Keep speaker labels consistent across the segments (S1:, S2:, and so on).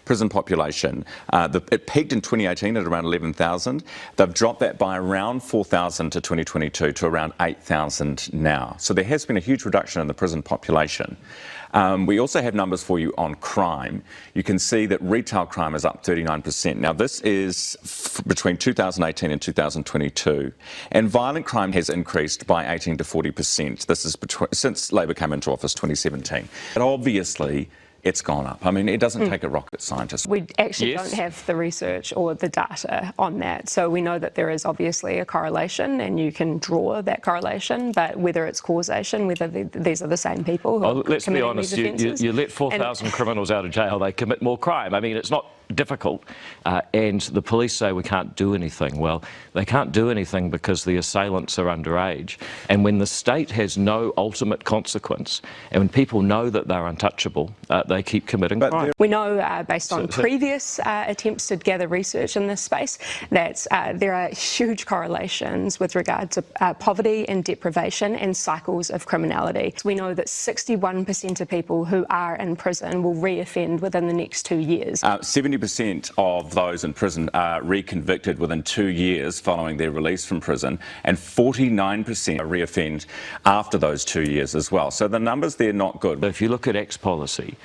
S1: prison population. It peaked in 2018 at around 11,000. They've dropped that by around 4,000 to 2022 to around 8,000 now. So there has been a huge reduction in the prison population. We also have numbers for you on crime. You can see that retail crime is up 39%. Now this is between 2018 and 2022. And violent crime has increased by 18 to 40%. This is since Labor came into office 2017. But obviously, it's gone up. I mean, it doesn't take a rocket scientist.
S2: We actually don't have the research or the data on that. So we know that there is obviously a correlation and you can draw that correlation, but whether it's causation, whether these are the same people who are
S3: let's be honest, you let 4,000 criminals out of jail, they commit more crime. I mean, it's not difficult, and the police say we can't do anything. Well, they can't do anything because the assailants are underage, and when the state has no ultimate consequence and when people know that they're untouchable, they keep committing crime.
S2: We know based on previous attempts to gather research in this space that there are huge correlations with regard to poverty and deprivation and cycles of criminality. We know that 61% of people who are in prison will reoffend within the next 2 years.
S1: 70% of those in prison are reconvicted within 2 years following their release from prison, and 49% reoffend after those 2 years as well. So the numbers, they're not good.
S3: If you look at X policy,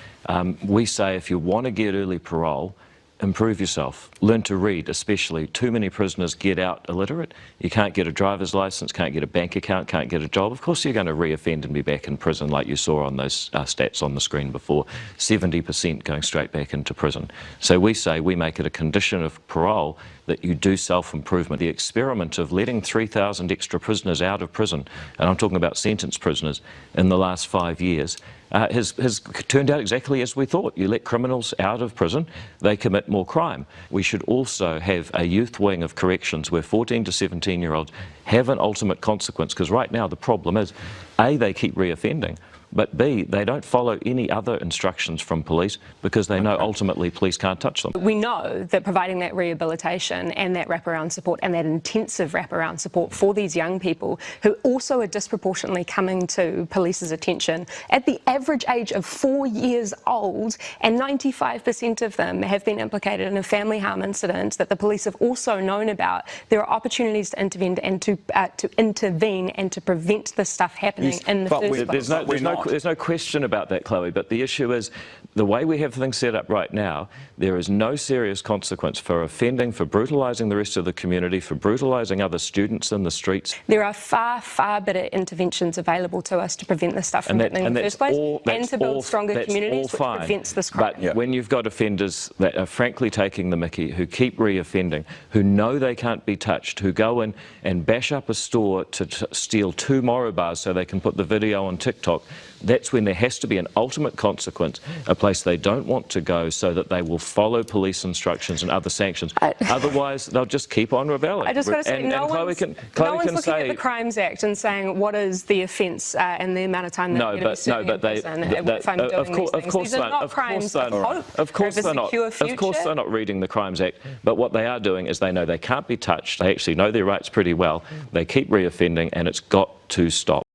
S3: we say if you want to get early parole, improve yourself. Learn to read, especially. Too many prisoners get out illiterate. You can't get a driver's license, can't get a bank account, can't get a job. Of course you're going to reoffend and be back in prison, like you saw on those stats on the screen before. 70% going straight back into prison. So we say we make it a condition of parole that you do self-improvement. The experiment of letting 3,000 extra prisoners out of prison, and I'm talking about sentenced prisoners, in the last 5 years, has turned out exactly as we thought. You let criminals out of prison, they commit more crime. We should also have a youth wing of corrections where 14 to 17-year-olds have an ultimate consequence, because right now the problem is, A, they keep reoffending, but B, they don't follow any other instructions from police because they know ultimately police can't touch them.
S2: We know that providing that rehabilitation and that wraparound support and that intensive wraparound support for these young people who also are disproportionately coming to police's attention at the average age of 4 years old, and 95% of them have been implicated in a family harm incident that the police have also known about. There are opportunities to intervene and to prevent this stuff happening in the first place.
S3: There's no question about that, Chloe, but the issue is the way we have things set up right now, there is no serious consequence for offending, for brutalising the rest of the community, for brutalising other students in the streets.
S2: There are far, far better interventions available to us to prevent this stuff from happening in the first place, and to build stronger communities which prevents this crime.
S3: But when you've got offenders that are frankly taking the mickey, who keep reoffending, who know they can't be touched, who go in and bash up a store to steal 2 Moro bars so they can put the video on TikTok, that's when there has to be an ultimate consequence, a place they don't want to go, so that they will follow police instructions and other sanctions. Otherwise, they'll just keep on rebelling.
S2: I just got to say, no one's looking at the Crimes Act and saying what is the offence and the amount of time they're going to be serving in prison if I'm doing these things. These are not crimes of hope.
S3: Of course they're not. Of course they're not reading the Crimes Act. But what they are doing is they know they can't be touched. They actually know their rights pretty well. They keep reoffending, and it's got to stop.